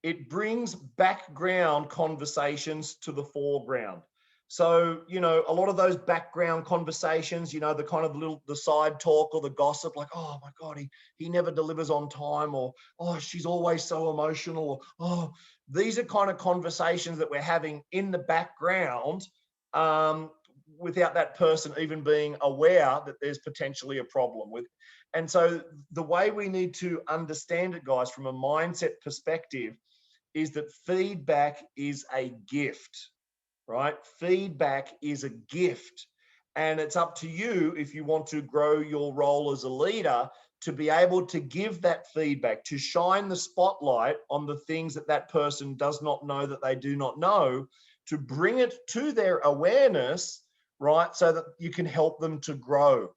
it brings background conversations to the foreground. So, you know, a lot of those background conversations, you know, the kind of the side talk or the gossip, like, oh my God, he never delivers on time, or, oh, she's always so emotional, or, oh, these are kind of conversations that we're having in the background without that person even being aware that there's potentially a problem with. And so the way we need to understand it, guys, from a mindset perspective, is that feedback is a gift, right? Feedback is a gift. And it's up to you, if you want to grow your role as a leader, to be able to give that feedback, to shine the spotlight on the things that that person does not know that they do not know, to bring it to their awareness, right? So that you can help them to grow.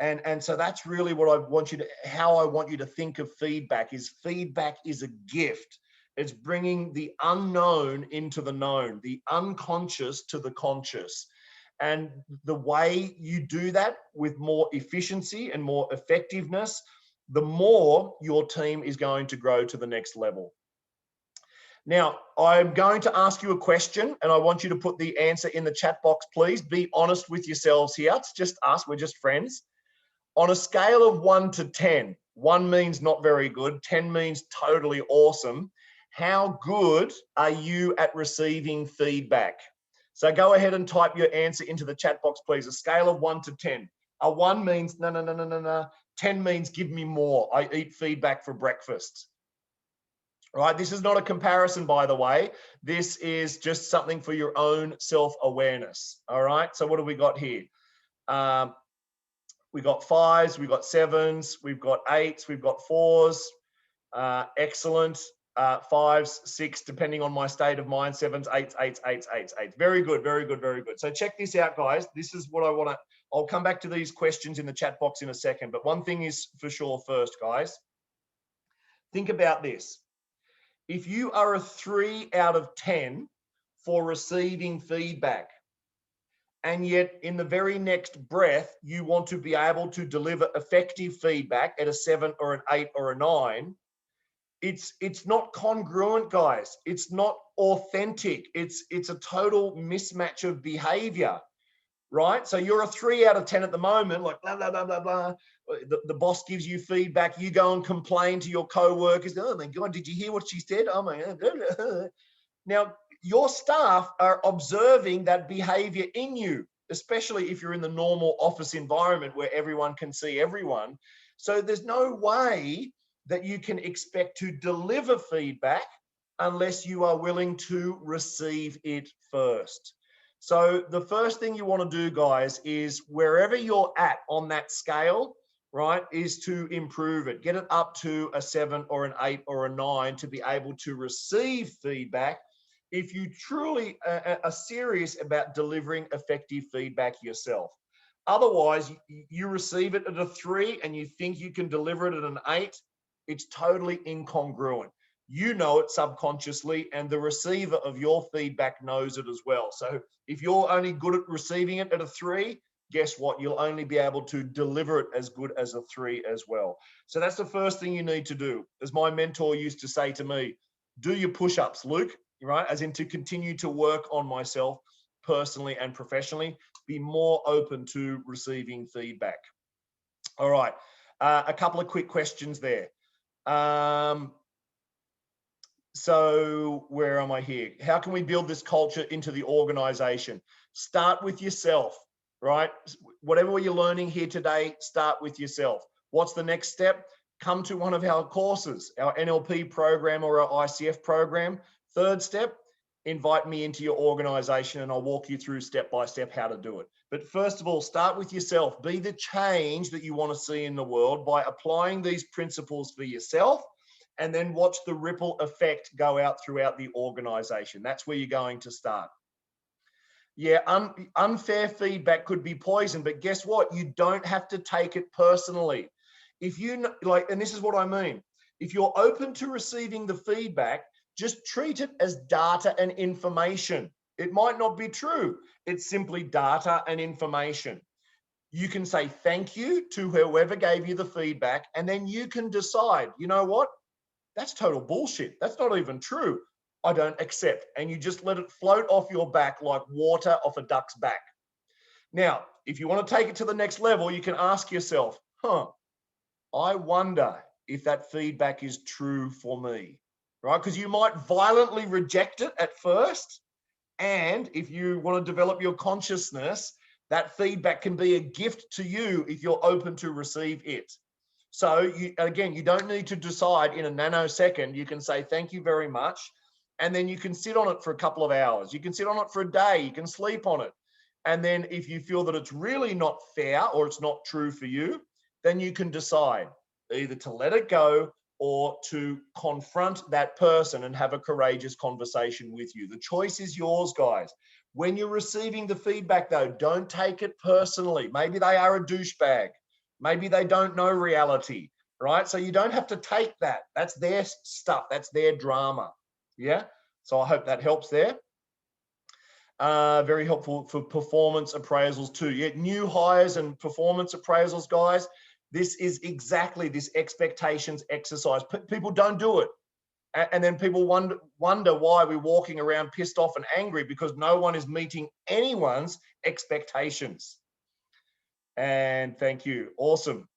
And so that's really what I want you to, how I want you to think of feedback is a gift. It's bringing the unknown into the known, the unconscious to the conscious. And the way you do that with more efficiency and more effectiveness, the more your team is going to grow to the next level. Now, I'm going to ask you a question, and I want you to put the answer in the chat box, please. Be honest with yourselves here. It's just us. We're just friends. On a scale of 1 to 10, 1 means not very good, 10 means totally awesome. How good are you at receiving feedback? So go ahead and type your answer into the chat box, please. A scale of 1 to 10. A 1 means no. 10 means give me more. I eat feedback for breakfast. Right? This is not a comparison, by the way. This is just something for your own self-awareness. All right. So what do we got here? We got 5s, we've got 7s, we've got 8s, we've got 4s. Excellent. 5s, 6, depending on my state of mind, 7s, 8s, 8s, 8s, 8s, 8s. Very good, very good, very good. So check this out, guys. This is what I want to, I'll come back to these questions in the chat box in a second, but one thing is for sure first, guys. Think about this. If you are a 3 out of 10 for receiving feedback, and yet in the very next breath, you want to be able to deliver effective feedback at a 7 or an 8 or a 9, it's not congruent, guys. It's not authentic. It's a total mismatch of behavior, right? So you're a 3 out of 10 at the moment, like blah, blah, blah, blah, blah. The boss gives you feedback. You go and complain to your co-workers. Oh my God, did you hear what she said? Oh my God. Now, your staff are observing that behavior in you, especially if you're in the normal office environment where everyone can see everyone. So there's no way that you can expect to deliver feedback unless you are willing to receive it first. So the first thing you want to do, guys, is wherever you're at on that scale, right, is to improve it. Get it up to a 7 or an 8 or a 9 to be able to receive feedback if you truly are serious about delivering effective feedback yourself. Otherwise, you receive it at a 3 and you think you can deliver it at an 8, it's totally incongruent. You know it subconsciously, and the receiver of your feedback knows it as well. So if you're only good at receiving it at a 3, guess what? You'll only be able to deliver it as good as a 3 as well. So that's the first thing you need to do. As my mentor used to say to me, do your push-ups, Luke, right? As in to continue to work on myself personally and professionally, be more open to receiving feedback. All right, a couple of quick questions there. So where am I here? How can we build this culture into the organization? Start with yourself, right? Whatever you're learning here today, start with yourself. What's the next step? Come to one of our courses, our NLP program or our ICF program. Third step, invite me into your organization and I'll walk you through step by step how to do it. But first of all, start with yourself. Be the change that you want to see in the world by applying these principles for yourself, and then watch the ripple effect go out throughout the organization. That's where you're going to start. Yeah, unfair feedback could be poison, but guess what? You don't have to take it personally. If you like, and this is what I mean, if you're open to receiving the feedback, just treat it as data and information. It might not be true. It's simply data and information. You can say thank you to whoever gave you the feedback, and then you can decide, you know what? That's total bullshit. That's not even true. I don't accept. And you just let it float off your back like water off a duck's back. Now, if you want to take it to the next level, you can ask yourself, I wonder if that feedback is true for me, right? Because you might violently reject it at first. And if you want to develop your consciousness, that feedback can be a gift to you if you're open to receive it. So you don't need to decide in a nanosecond. You can say, thank you very much. And then you can sit on it for a couple of hours. You can sit on it for a day. You can sleep on it. And then if you feel that it's really not fair or it's not true for you, then you can decide either to let it go or to confront that person and have a courageous conversation with you. The choice is yours, guys. When you're receiving the feedback, though, don't take it personally. Maybe they are a douchebag. Maybe they don't know reality, right? So you don't have to take that. That's their stuff. That's their drama. Yeah. So I hope that helps there. Very helpful for performance appraisals too. Yeah, new hires and performance appraisals, guys. This is exactly this expectations exercise. People don't do it. And then people wonder why we're walking around pissed off and angry, because no one is meeting anyone's expectations. And thank you. Awesome.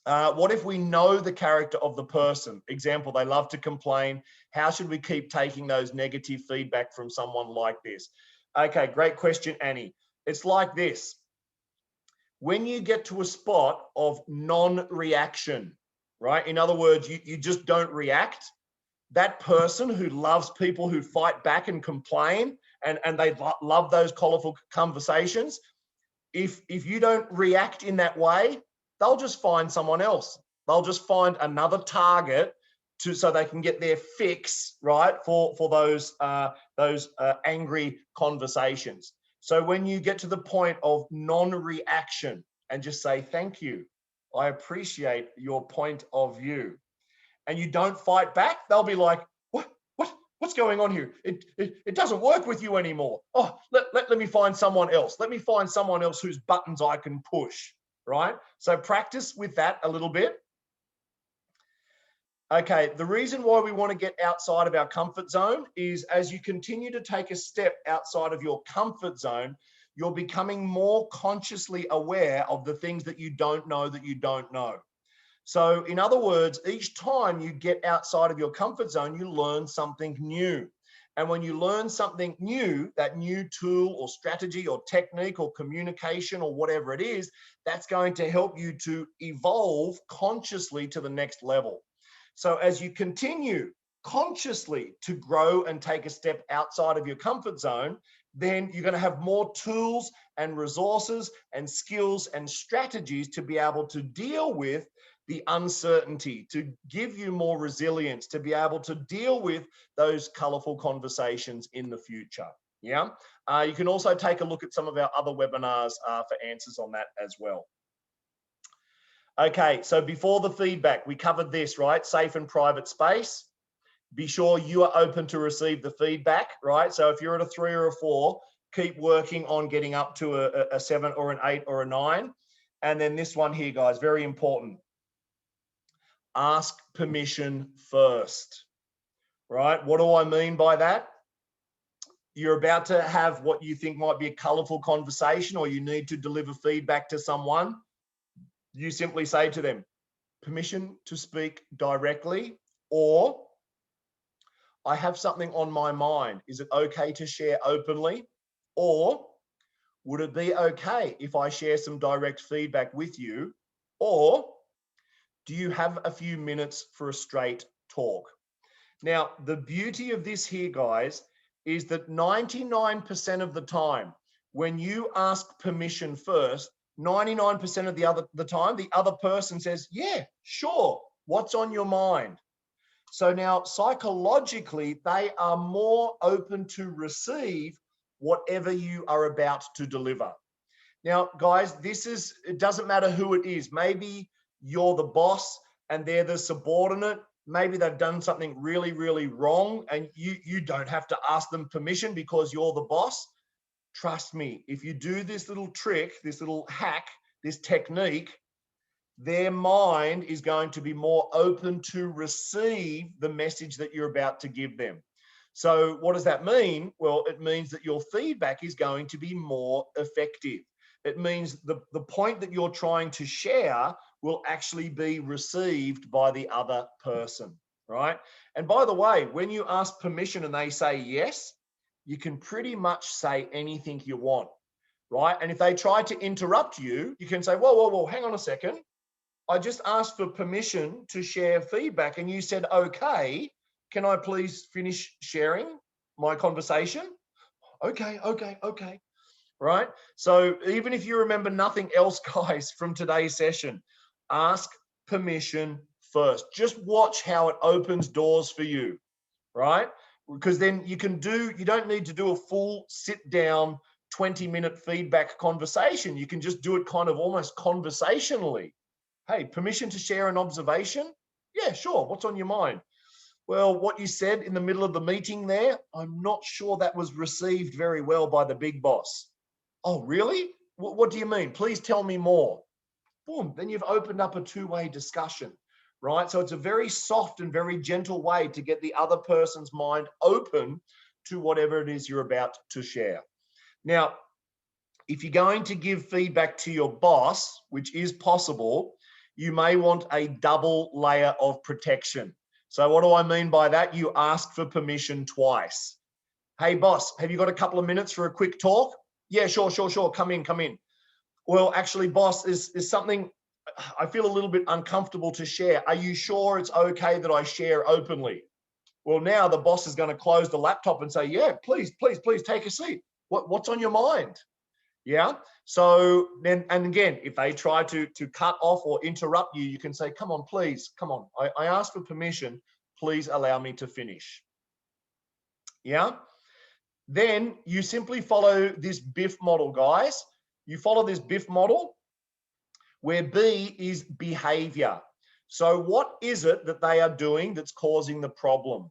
What if we know the character of the person? Example, they love to complain. How should we keep taking those negative feedback from someone like this? Okay, great question, Annie. It's like this. When you get to a spot of non-reaction, right? In other words, you just don't react. That person who loves people who fight back and complain, and they love those colorful conversations, if you don't react in that way, they'll just find someone else. They'll just find another target so they can get their fix, right, for those angry conversations. So when you get to the point of non-reaction and just say, thank you, I appreciate your point of view. and you don't fight back, they'll be like, what's going on here? It doesn't work with you anymore. Oh, let me find someone else. Let me find someone else whose buttons I can push, right? So practice with that a little bit. Okay, the reason why we want to get outside of our comfort zone is as you continue to take a step outside of your comfort zone, you're becoming more consciously aware of the things that you don't know that you don't know. So in other words, each time you get outside of your comfort zone, you learn something new. And when you learn something new, that new tool or strategy or technique or communication or whatever it is, that's going to help you to evolve consciously to the next level. So as you continue consciously to grow and take a step outside of your comfort zone, then you're going to have more tools and resources and skills and strategies to be able to deal with the uncertainty, to give you more resilience, to be able to deal with those colorful conversations in the future. Yeah. You can also take a look at some of our other webinars for answers on that as well. Okay, so before the feedback, we covered this, right? Safe and private space. Be sure you are open to receive the feedback, right? So if you're at a 3 or a 4, keep working on getting up to a 7 or an 8 or a 9. And then this one here, guys, very important. Ask permission first, right? What do I mean by that? You're about to have what you think might be a colorful conversation, or you need to deliver feedback to someone. You simply say to them, permission to speak directly, or I have something on my mind. Is it okay to share openly? Or would it be okay if I share some direct feedback with you? Or do you have a few minutes for a straight talk? Now, the beauty of this here, guys, is that 99% of the time, when you ask permission first, 99% of the time, the other person says, yeah, sure, what's on your mind? So now psychologically, they are more open to receive whatever you are about to deliver. Now, guys, it doesn't matter who it is. Maybe you're the boss and they're the subordinate. Maybe they've done something really, really wrong and you don't have to ask them permission because you're the boss. Trust me, if you do this little trick, this little hack, this technique, their mind is going to be more open to receive the message that you're about to give them. So what does that mean? Well, it means that your feedback is going to be more effective. It means the point that you're trying to share will actually be received by the other person, right? And by the way, when you ask permission and they say yes, you can pretty much say anything you want, right? And if they try to interrupt you, you can say, whoa, hang on a second. I just asked for permission to share feedback and you said, okay, can I please finish sharing my conversation? Okay. Right? So even if you remember nothing else, guys, from today's session, ask permission first. Just watch how it opens doors for you, right? Because then you don't need to do a full sit down 20-minute feedback conversation. You can just do it kind of almost conversationally. Hey, permission to share an observation? Yeah, sure. What's on your mind? Well, what you said in the middle of the meeting there, I'm not sure that was received very well by the big boss. Oh, really? What do you mean? Please tell me more. Boom, then you've opened up a two-way discussion, right? So it's a very soft and very gentle way to get the other person's mind open to whatever it is you're about to share. Now, if you're going to give feedback to your boss, which is possible, you may want a double layer of protection. So what do I mean by that? You ask for permission twice. Hey, boss, have you got a couple of minutes for a quick talk? Yeah, sure. Come in. Well, actually, boss, is something I feel a little bit uncomfortable to share. Are you sure it's okay that I share openly? Well, now the boss is going to close the laptop and say, yeah, please take a seat. What's on your mind? Yeah. So then, and again, if they try to cut off or interrupt you, you can say, come on, please, come on. I asked for permission. Please allow me to finish. Yeah. Then you simply follow this BIF model, guys. You follow this BIF model where B is behavior. So what is it that they are doing that's causing the problem?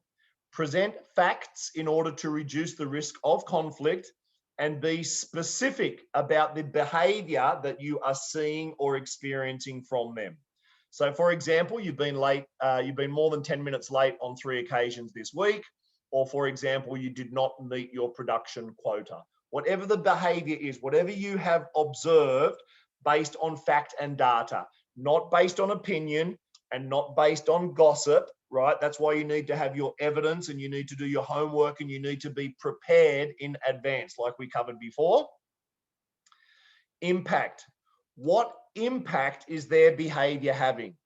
Present facts in order to reduce the risk of conflict, and be specific about the behavior that you are seeing or experiencing from them. So for example, you've been late, you've been more than 10 minutes late on 3 occasions this week, or for example, you did not meet your production quota. Whatever the behavior is, whatever you have observed based on fact and data, not based on opinion and not based on gossip, right? That's why you need to have your evidence and you need to do your homework and you need to be prepared in advance, like we covered before. Impact. What impact is their behavior having?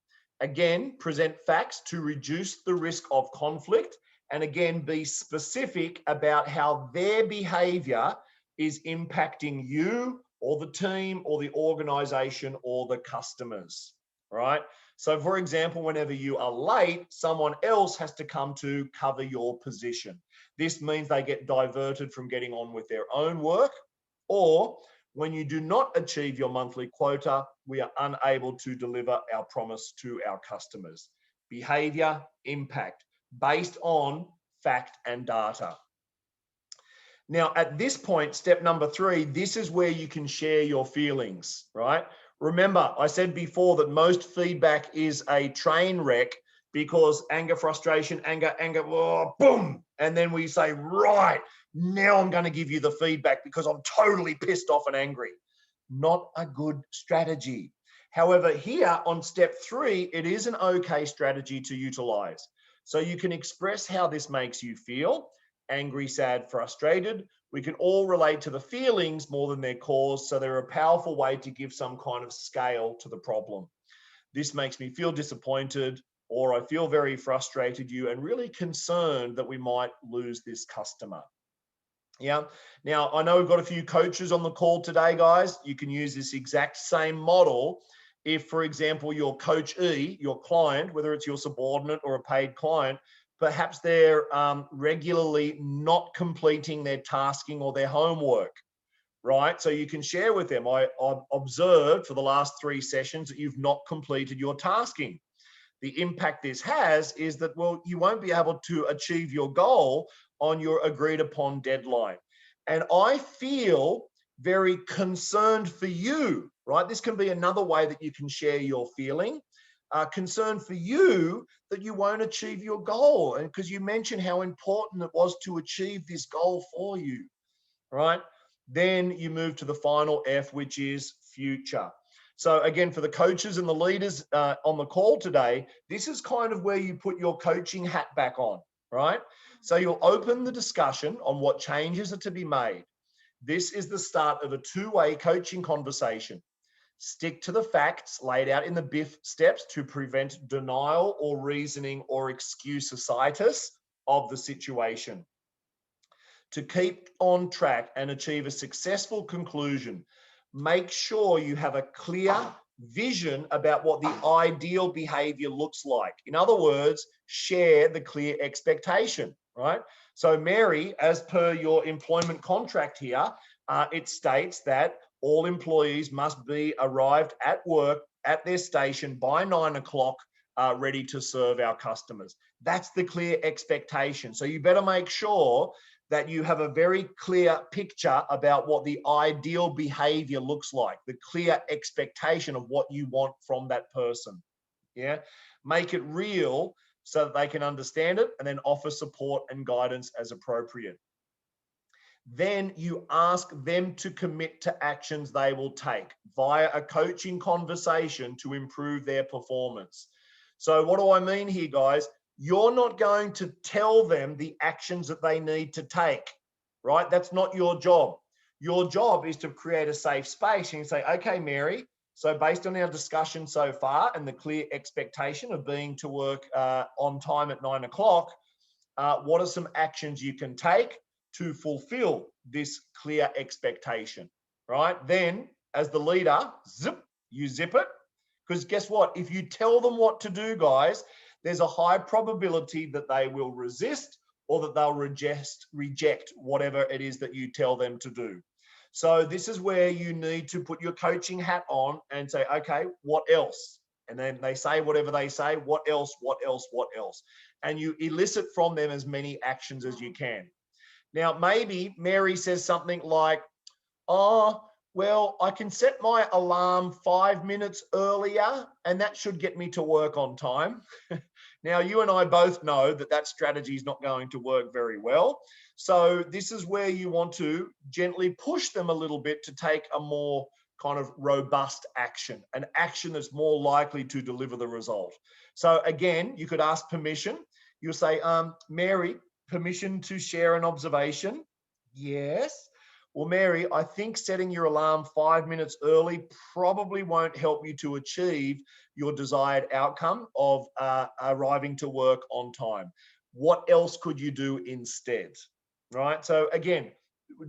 Again, present facts to reduce the risk of conflict, and again, be specific about how their behavior is impacting you or the team or the organization or the customers, right? So for example, whenever you are late, someone else has to come to cover your position. This means they get diverted from getting on with their own work, or when you do not achieve your monthly quota, we are unable to deliver our promise to our customers. Behavior, impact, based on fact and data. Now, at this point, step number 3, this is where you can share your feelings, right? Remember, I said before that most feedback is a train wreck because anger, frustration, anger, oh, boom. And then we say, right, now I'm going to give you the feedback because I'm totally pissed off and angry. Not a good strategy. However, here on step 3, it is an okay strategy to utilize. So you can express how this makes you feel: angry, sad, frustrated. We can all relate to the feelings more than their cause, so they're a powerful way to give some kind of scale to the problem. This makes me feel disappointed, or I feel very frustrated you and really concerned that we might lose this customer. Yeah. Now, I know we've got a few coaches on the call today, guys. You can use this exact same model if, for example, your coachee, your client, whether it's your subordinate or a paid client, perhaps they're regularly not completing their tasking or their homework, right? So you can share with them, I've observed for the last 3 sessions that you've not completed your tasking. The impact this has is that, well, you won't be able to achieve your goal on your agreed upon deadline. And I feel very concerned for you, right? This can be another way that you can share your feeling. Concern for you that you won't achieve your goal, and because you mentioned how important it was to achieve this goal for you, right? Then you move to the final F, which is future. So again, for the coaches and the leaders on the call today, this is kind of where you put your coaching hat back on, right? So you'll open the discussion on what changes are to be made. This is the start of a 2-way coaching conversation. Stick to the facts laid out in the BIF steps to prevent denial or reasoning or excuse-itis of the situation. To keep on track and achieve a successful conclusion, make sure you have a clear vision about what the ideal behavior looks like. In other words, share the clear expectation, right? So Mary, as per your employment contract here, it states that all employees must be arrived at work at their station by 9 o'clock, ready to serve our customers. That's the clear expectation. So you better make sure that you have a very clear picture about what the ideal behavior looks like, the clear expectation of what you want from that person. Yeah, make it real so that they can understand it, and then offer support and guidance as appropriate. Then you ask them to commit to actions they will take via a coaching conversation to improve their performance. So what do I mean here, guys? You're not going to tell them the actions that they need to take, right? That's not your job. Your job is to create a safe space and say, okay, Mary, so based on our discussion so far and the clear expectation of being to work on time at 9 o'clock, what are some actions you can take to fulfill this clear expectation, right? Then as the leader, you zip it, because guess what? If you tell them what to do, guys, there's a high probability that they will resist or that they'll reject whatever it is that you tell them to do. So this is where you need to put your coaching hat on and say, okay, what else? And then they say whatever they say. What else? What else? What else? And you elicit from them as many actions as you can. Now, maybe Mary says something like, oh, well, I can set my alarm 5 minutes earlier, and that should get me to work on time. Now, you and I both know that that strategy is not going to work very well. So this is where you want to gently push them a little bit to take a more kind of robust action, an action that's more likely to deliver the result. So again, you could ask permission. You'll say, Mary, permission to share an observation? Yes. Well, Mary, I think setting your alarm 5 minutes early probably won't help you to achieve your desired outcome of arriving to work on time. What else could you do instead? Right? So again,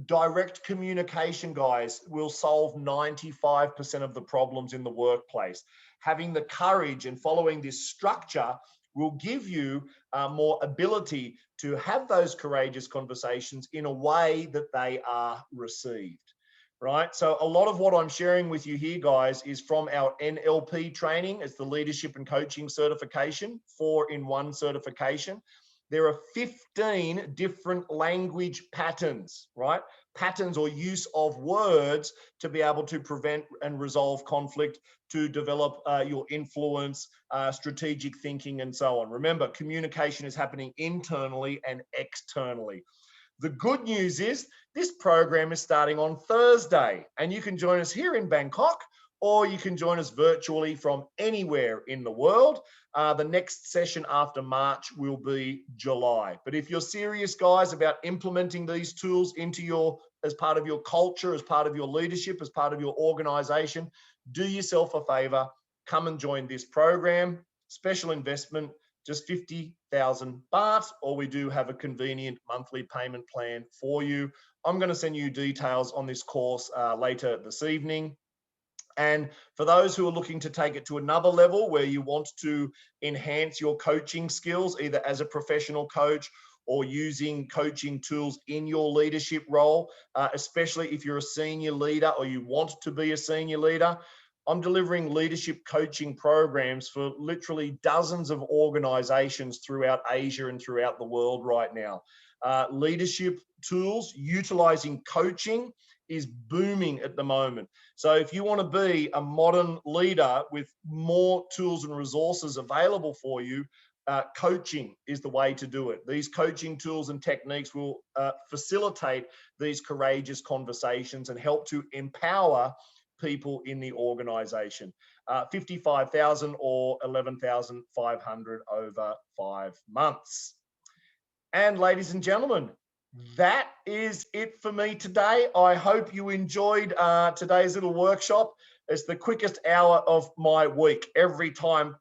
direct communication, guys, will solve 95% of the problems in the workplace. Having the courage and following this structure will give you more ability to have those courageous conversations in a way that they are received, right? So a lot of what I'm sharing with you here, guys, is from our NLP training. It's the Leadership and Coaching Certification, 4-in-1 certification. There are 15 different language patterns, right? Patterns or use of words to be able to prevent and resolve conflict, to develop your influence, strategic thinking, and so on. Remember, communication is happening internally and externally. The good news is this program is starting on Thursday, and you can join us here in Bangkok, or you can join us virtually from anywhere in the world. The next session after March will be July. But if you're serious, guys, about implementing these tools into as part of your culture, as part of your leadership, as part of your organization, do yourself a favor, come and join this program. Special investment, just 50,000 baht, or we do have a convenient monthly payment plan for you. I'm going to send you details on this course later this evening. And for those who are looking to take it to another level where you want to enhance your coaching skills, either as a professional coach or using coaching tools in your leadership role, especially if you're a senior leader or you want to be a senior leader, I'm delivering leadership coaching programs for literally dozens of organizations throughout Asia and throughout the world right now. Leadership tools utilizing coaching is booming at the moment. So if you want to be a modern leader with more tools and resources available for you, coaching is the way to do it. These coaching tools and techniques will facilitate these courageous conversations and help to empower people in the organization. 55,000 or 11,500 over 5 months. And ladies and gentlemen, that is it for me today. I hope you enjoyed today's little workshop. It's the quickest hour of my week. Every time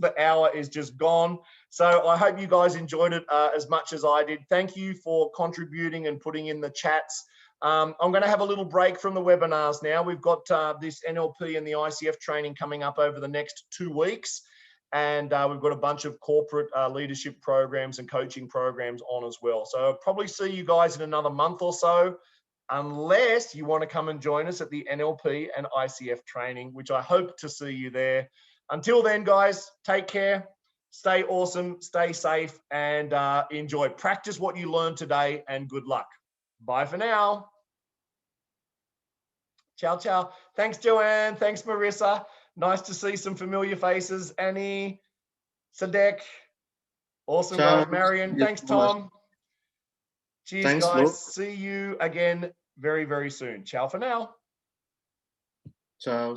the hour is just gone. So I hope you guys enjoyed it as much as I did. Thank you for contributing and putting in the chats. I'm going to have a little break from the webinars now. We've got this NLP and the ICF training coming up over the next 2 weeks. And we've got a bunch of corporate leadership programs and coaching programs on as well. So I'll probably see you guys in another month or so, unless you want to come and join us at the NLP and ICF training, which I hope to see you there. Until then, guys, take care, stay awesome, stay safe, and enjoy. Practice what you learned today, and good luck. Bye for now. Ciao, ciao. Thanks, Joanne. Thanks, Marissa. Nice to see some familiar faces. Annie, Sadek. Awesome, Ciao. guys. Marion. Thanks, Tom. Cheers, Thanks, guys. Luke. See you again very, very soon. Ciao for now. Ciao.